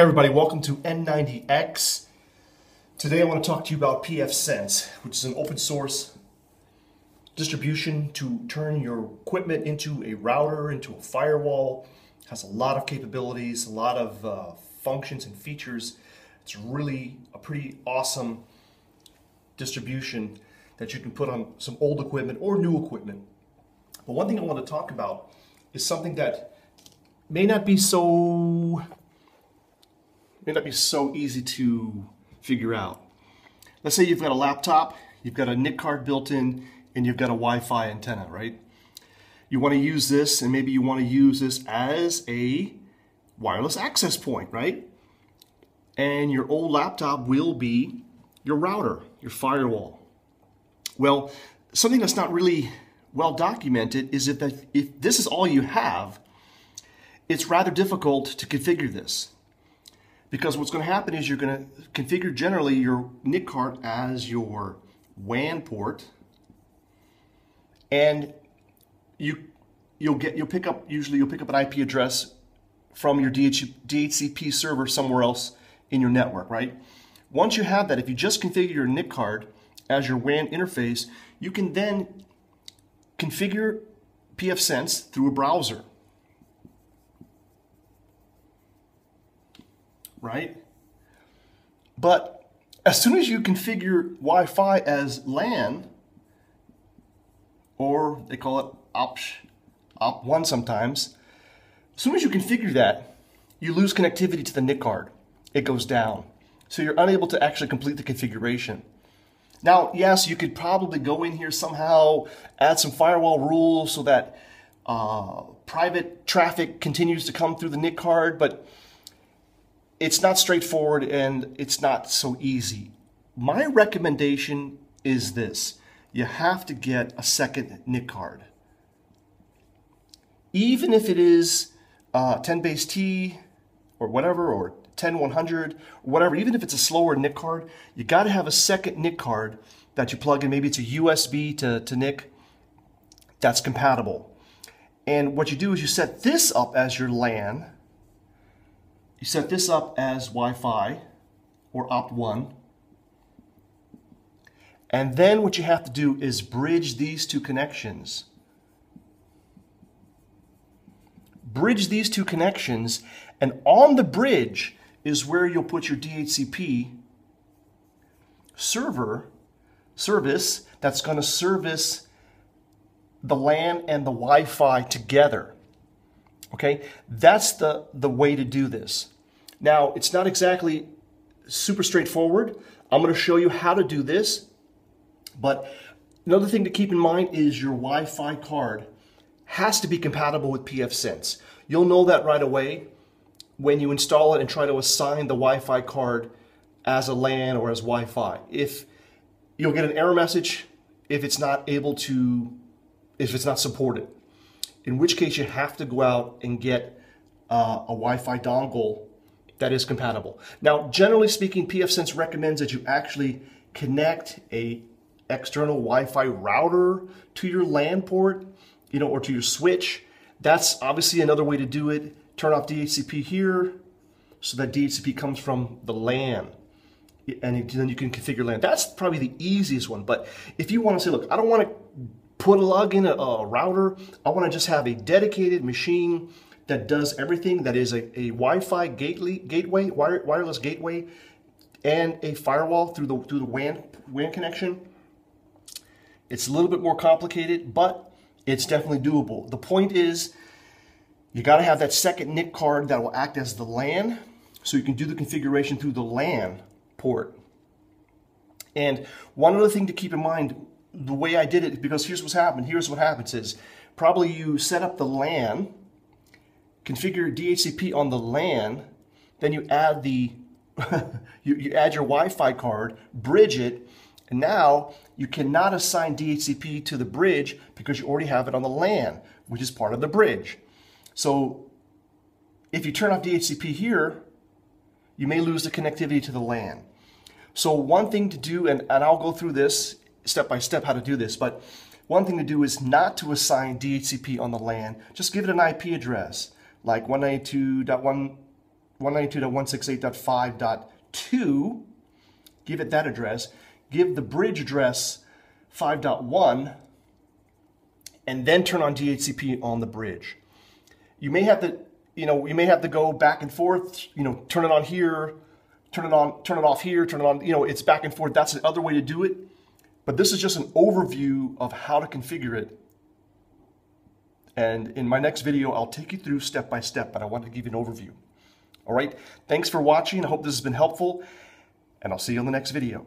everybody, welcome to N90X. Today I want to talk to you about pfSense, which is an open source distribution to turn your equipment into a router, into a firewall. It has a lot of capabilities, a lot of functions and features. It's really a pretty awesome distribution that you can put on some old equipment or new equipment. But one thing I want to talk about is something that may not be so easy to figure out. Let's say you've got a laptop, you've got a NIC card built in, and you've got a Wi-Fi antenna, right? You want to use this, and maybe you want to use this as a wireless access point, right? And your old laptop will be your router, your firewall. Well, something that's not really well documented is if this is all you have, it's rather difficult to configure this. Because what's going to happen is you're going to configure generally your NIC card as your WAN port, and you'll pick up an IP address from your DHCP server somewhere else in your network, right? Once you have that, if you just configure your NIC card as your WAN interface, you can then configure pfSense through a browser. Right? But as soon as you configure Wi-Fi as LAN, or they call it OP1 sometimes, as soon as you configure that, you lose connectivity to the NIC card. It goes down. So you're unable to actually complete the configuration. Now, yes, you could probably go in here somehow, add some firewall rules so that private traffic continues to come through the NIC card, but it's not straightforward and it's not so easy. My recommendation is this. You have to get a second NIC card. Even if it is 10 base T or whatever, or 10100 or whatever, even if it's a slower NIC card, you got to have a second NIC card that you plug in. Maybe it's a USB to NIC that's compatible. And what you do is you set this up as your LAN. You set this up as Wi-Fi or OP1. And then what you have to do is bridge these two connections. Bridge these two connections, and on the bridge is where you'll put your DHCP service that's going to service the LAN and the Wi-Fi together. Okay, that's the way to do this. Now, it's not exactly super straightforward. I'm going to show you how to do this. But another thing to keep in mind is your Wi-Fi card has to be compatible with pfSense. You'll know that right away when you install it and try to assign the Wi-Fi card as a LAN or as Wi-Fi. If you'll get an error message if it's not supported. In which case you have to go out and get a Wi-Fi dongle that is compatible. Now, generally speaking, pfSense recommends that you actually connect a external Wi-Fi router to your LAN port, or to your switch. That's obviously another way to do it. Turn off DHCP here so that DHCP comes from the LAN. And then you can configure LAN. That's probably the easiest one. But if you want to say, look, I don't want to plug in a router. I want to just have a dedicated machine that does everything, that is a Wi-Fi gateway, wireless gateway, and a firewall through the WAN connection. It's a little bit more complicated, but it's definitely doable. The point is, you got to have that second NIC card that will act as the LAN, so you can do the configuration through the LAN port. And one other thing to keep in mind, the way I did it, because here's what's happened. Here's what happens is, probably you set up the LAN, configure DHCP on the LAN, then you add you add your Wi-Fi card, bridge it, and now you cannot assign DHCP to the bridge because you already have it on the LAN, which is part of the bridge. So if you turn off DHCP here, you may lose the connectivity to the LAN. So one thing to do, and I'll go through this step by step how to do this, but one thing to do is not to assign DHCP on the LAN. Just give it an IP address, like 192.1 192.168.5.2, give it that address, give the bridge address 5.1, and then turn on DHCP on the bridge. You may have to, you may have to go back and forth, turn it on here, turn it off here, turn it on, it's back and forth. That's the other way to do it. But this is just an overview of how to configure it. And in my next video, I'll take you through step by step, but I wanted to give you an overview. All right, thanks for watching. I hope this has been helpful, and I'll see you on the next video.